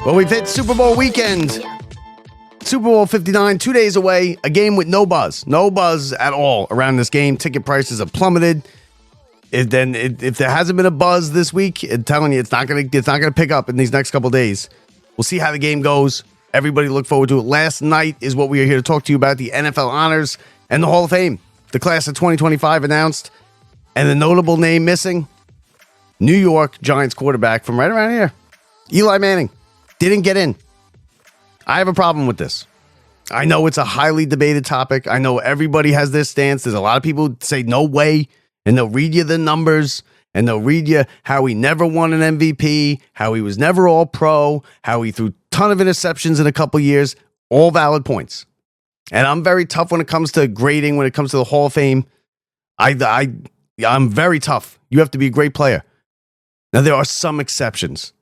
Well, we've hit Super Bowl weekend. Super Bowl 59, 2 days away. A game with no buzz. No buzz at all around this game. Ticket prices have plummeted. If there hasn't been a buzz this week, I'm telling you, it's not gonna pick up in these next couple days. We'll see how the game goes. Everybody look forward to it. Last night is what we are here to talk to you about: the NFL honors and the Hall of Fame. The class of 2025 announced, and the notable name missing: New York Giants quarterback from right around here, Eli Manning, didn't get in. I have a problem with this. I know it's a highly debated topic. I know everybody has this stance. There's a lot of people who say no way, and they'll read you the numbers, and they'll read you how he never won an MVP, how he was never all pro, how he threw a ton of interceptions in a couple years, all valid points. And I'm very tough when it comes to grading, when it comes to the Hall of Fame. I'm very tough. You have to be a great player. Now, there are some exceptions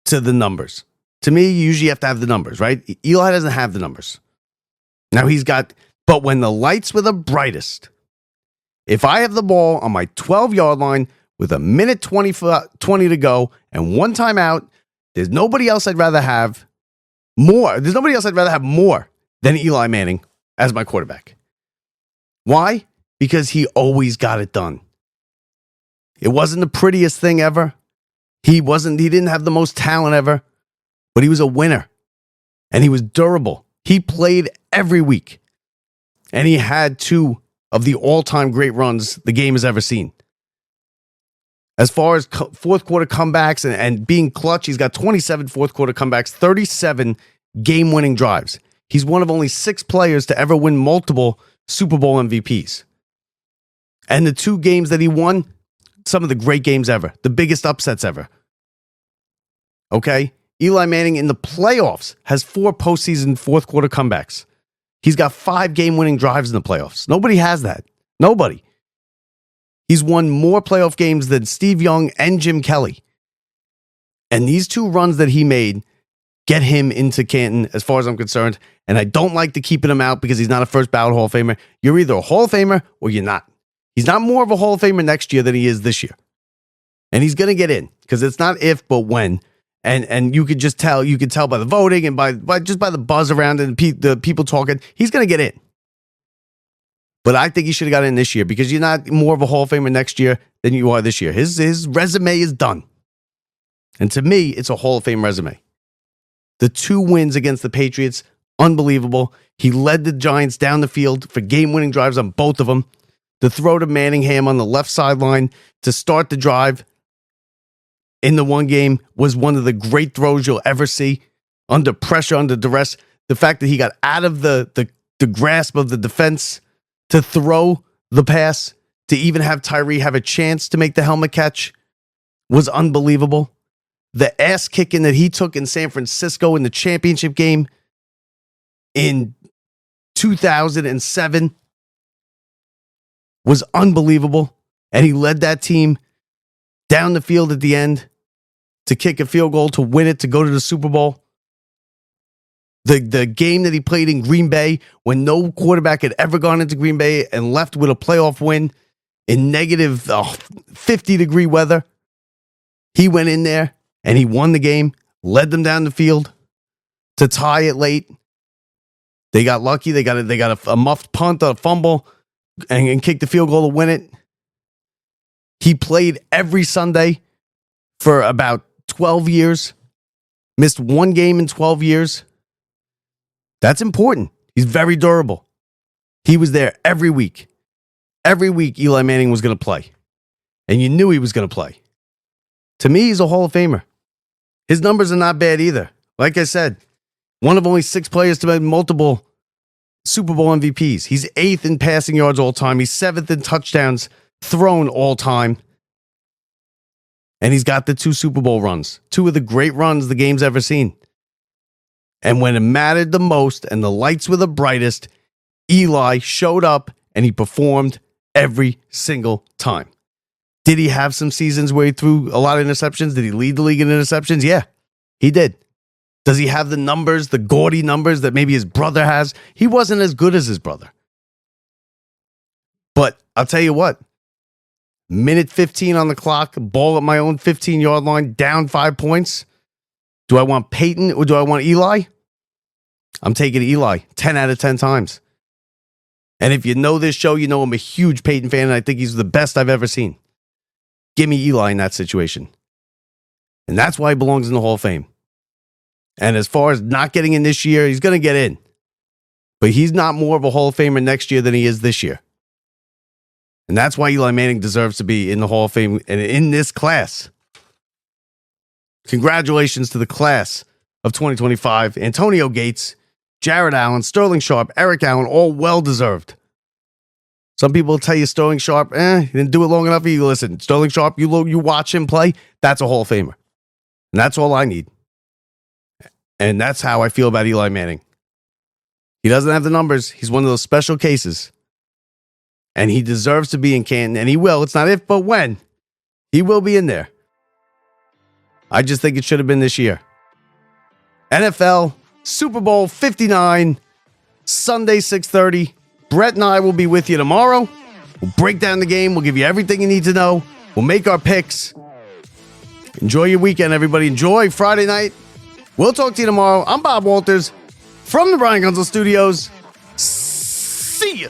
to the numbers. To me, you usually have to have the numbers, right? Eli doesn't have the numbers. Now but when the lights were the brightest, if I have the ball on my 12-yard line with a minute 20 to go and one timeout, there's nobody else I'd rather have more. There's nobody else I'd rather have more than Eli Manning as my quarterback. Why? Because he always got it done. It wasn't the prettiest thing ever. He didn't have the most talent ever, but he was a winner and he was durable. He played every week and he had two of the all-time great runs the game has ever seen. As far as fourth quarter comebacks and being clutch, he's got 27 fourth quarter comebacks, 37 game-winning drives. He's one of only 6 players to ever win multiple Super Bowl MVPs. And the 2 games that he won, some of the great games ever, the biggest upsets ever. Okay? Eli Manning in the playoffs has 4 postseason fourth quarter comebacks. He's got 5 game-winning drives in the playoffs. Nobody has that. Nobody. He's won more playoff games than Steve Young and Jim Kelly. And these 2 runs that he made get him into Canton, as far as I'm concerned. And I don't like to keeping him out because he's not a first ballot Hall of Famer. You're either a Hall of Famer or you're not. He's not more of a Hall of Famer next year than he is this year. And he's going to get in because it's not if, but when. And you could just tell, by the voting and by the buzz around and the people talking, he's going to get in. But I think he should have got in this year because you're not more of a Hall of Famer next year than you are this year. His resume is done. And to me, it's a Hall of Fame resume. The 2 wins against the Patriots, unbelievable. He led the Giants down the field for game-winning drives on both of them. The throw to Manningham on the left sideline to start the drive in the one game was one of the great throws you'll ever see. Under pressure, under duress. The fact that he got out of the grasp of the defense to throw the pass, to even have Tyree have a chance to make the helmet catch was unbelievable. The ass kicking that he took in San Francisco in the championship game in 2007 was unbelievable. And he led that team down the field at the end to kick a field goal, to win it, to go to the Super Bowl. The game that he played in Green Bay when no quarterback had ever gone into Green Bay and left with a playoff win in negative 50-degree weather. He went in there and he won the game, led them down the field to tie it late. They got lucky. They got a muffed punt, a fumble, and kicked the field goal to win it. He played every Sunday for about 12 years. Missed 1 game in 12 years. That's important. He's very durable. He was there every week. Every week, Eli Manning was going to play. And you knew he was going to play. To me, he's a Hall of Famer. His numbers are not bad either. Like I said, one of only 6 players to make multiple Super Bowl MVPs. He's 8th in passing yards all time. He's 7th in touchdowns thrown all time. And he's got the 2 Super Bowl runs. 2 of the great runs the game's ever seen. And when it mattered the most and the lights were the brightest, Eli showed up and he performed every single time. Did he have some seasons where he threw a lot of interceptions? Did he lead the league in interceptions? Yeah, he did. Does he have the numbers, the gaudy numbers that maybe his brother has? He wasn't as good as his brother. But I'll tell you what, minute 15 on the clock, ball at my own 15-yard line, down 5 points. Do I want Peyton or do I want Eli? I'm taking Eli 10 out of 10 times. And if you know this show, you know I'm a huge Peyton fan, and I think he's the best I've ever seen. Give me Eli in that situation. And that's why he belongs in the Hall of Fame. And as far as not getting in this year, he's going to get in. But he's not more of a Hall of Famer next year than he is this year. And that's why Eli Manning deserves to be in the Hall of Fame and in this class. Congratulations to the class of 2025. Antonio Gates, Jared Allen, Sterling Sharp, Eric Allen, all well-deserved. Some people will tell you Sterling Sharp, he didn't do it long enough. You listen, Sterling Sharp, you watch him play, that's a Hall of Famer. And that's all I need. And that's how I feel about Eli Manning. He doesn't have the numbers. He's one of those special cases. And he deserves to be in Canton, and he will. It's not if, but when. He will be in there. I just think it should have been this year. NFL, Super Bowl 59, Sunday, 6:30. Brett and I will be with you tomorrow. We'll break down the game. We'll give you everything you need to know. We'll make our picks. Enjoy your weekend, everybody. Enjoy Friday night. We'll talk to you tomorrow. I'm Bob Walters from the Brian Gunzel Studios. See ya.